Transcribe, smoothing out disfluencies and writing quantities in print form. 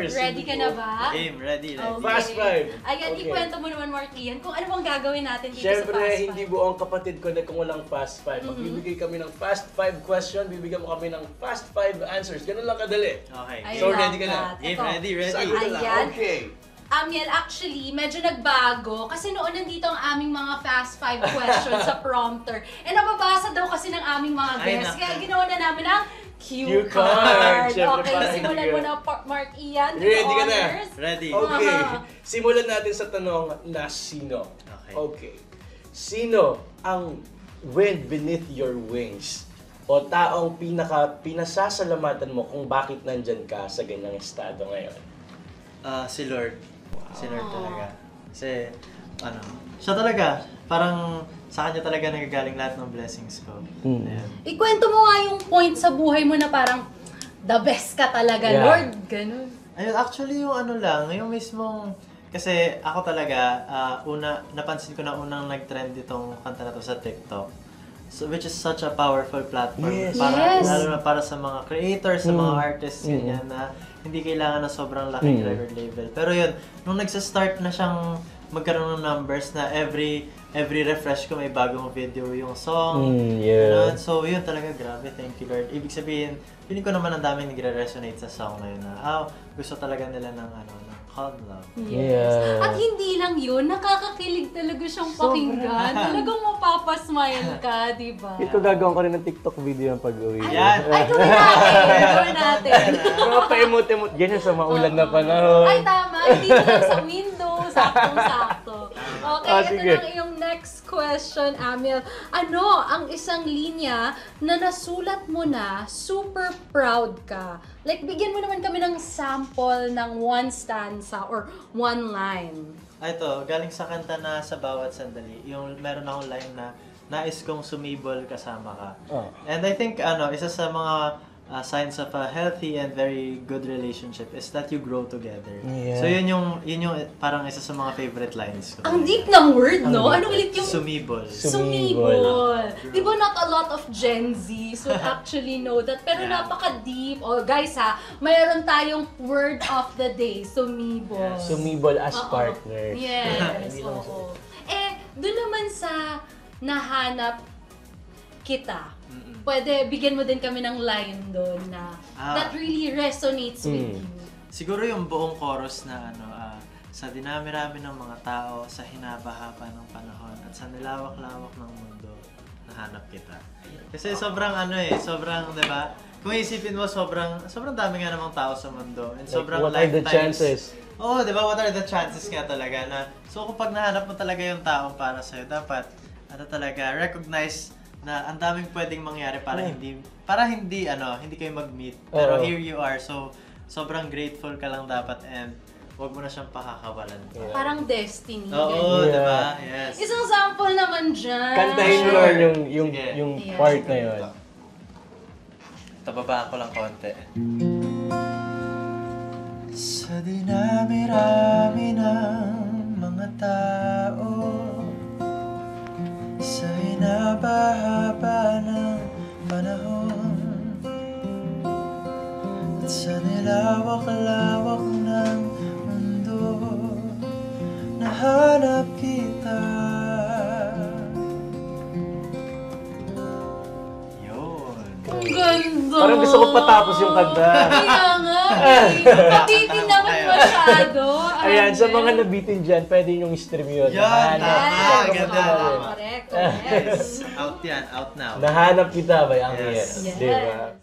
answers. Ready ka na ba? Game, ready. Okay. Fast five. Ayan, Okay. ikwento mo naman, Mark Ian, kung ano bang gagawin natin dito Siyempre, sa Fast hindi Five. buong kapatid ko na kung walang Fast Five. Magbibigay kami ng Fast Five question, bibigyan mo kami ng Fast Five answers. Ganun lang kadali. Okay. I So, love ready ka na? that. Game, Ito. ready. Sagot na lang. Ayan. Okay. Amiel, actually, medyo nagbago kasi noon nandito ang aming mga Fast Five questions sa prompter. Eh, nababasa daw kasi ng aming mga Ay, guests. naku. Kaya ginawa na namin ang cue Cue card. card. Siyempre, Okay, para simulan hindi mo ka- na, Mark Ian. the Ready ka na? honors. Ready. Okay. Aha. Simulan natin sa tanong na sino. Okay. Okay. Sino ang wind beneath your wings? O taong pinasasalamatan mo kung bakit nandyan ka sa ganyang estado ngayon? Si Lord. Si Lord talaga. Kasi, siya talaga, parang sa kanya talaga nagagaling lahat ng blessings ko. Ayan. Ikwento mo nga yung point sa buhay mo na parang the best ka talaga, Yeah. Lord. Ganun. Ayun, actually yung yung mismong, kasi ako talaga, napansin ko na unang nag-trend itong kanta na to sa TikTok. So, which is such a powerful platform. Yes. Para, Yes. Lalo na para sa mga creators, sa mga artists, ganyan na hindi kailangan na sobrang laking record label. Pero yun, nung nagsa-start na siyang magkaroon ng numbers na every refresh ko may bagong video yung song. Yeah. Ganun. So yun talaga, grabe, thank you Lord. Ibig sabihin, feeling ko naman ang daming nagre-resonate sa song na yun na, gusto talaga nila ng ng calm love. Yes. Yeah. At hindi lang yun, nakakakilig talaga siyang pakinggan. Talagang mapapasmile ka, di ba? Ito gagawin ko rin ng TikTok video ng pag-uwi. Yan. Ay, gawin natin! Gawin natin! Mga pa-emote-emote, ganyan sa maulan na panahon. Ay, tama. Hindi lang sa window. Saktong-sakto. Okay, ito Sige. na yung next question, Amiel. Ano ang isang linya na nasulat mo na super proud ka? Like, bigyan mo naman kami ng sample ng one stanza or one line. Ito, galing sa kanta na Sa Bawat Sandali. Yung meron akong line na nais kong sumibol kasama ka. Oh. And I think isa sa mga signs of a healthy and very good relationship is that you grow together. Yeah. So yun yung parang isa sa mga favorite lines ko. Ang deep ng word, no? Ano ulit yung Sumibol. sumibol? Di ba not a lot of Gen Zs would actually know that? Pero Yeah. napaka-deep. Oh, guys mayroon tayong word of the day, sumibol. Yes. Sumibol as Oo. partners. Yes, Hindi lang oo. Doon naman sa nahanap kita, pwede bigyan mo din kami ng line doon na that really resonates with you. Siguro yung buong chorus na sa dinami-rami ng mga tao, sa hinaba-haba ng panahon, at sa nilawak-lawak ng mundo, nahanap kita. Kasi sobrang sobrang, di ba? Kung isipin mo, sobrang dami nga namang tao sa mundo. And sobrang What are the lifetimes. chances? Oo, di ba? What are the chances nga talaga na, so kapag nahanap mo talaga yung tao para sa'yo, dapat, talaga, recognize na ang daming pwedeng mangyari para hindi kayo mag-meet. Pero Oo. here you are, so sobrang grateful ka lang dapat and huwag mo na siyang pakakawalan pa. Yeah. Parang destiny. Oo, ganyan. di ba? Yes. Isang sample naman dyan. Kantahin mo Sure. lang Sige. yung Yeah. part na yun. Tababaan ko lang konti. Sa dinami-rami ng mga tao, sa hinaba-haba ng panahon, at sa nilawak-lawak ng mundo, nahanap kita. Yun. Ang ganda. Parang gusto ko patapos yung kanta. Kaya nga. Pabitin naman masyado. Ayan, sa mga nabitin dyan, pwede yung stream yun. Yan, Nahanap tama, kita. ganda. Correct. Out yan, out now. Nahanap kita by Amiel. Yes. Di ba?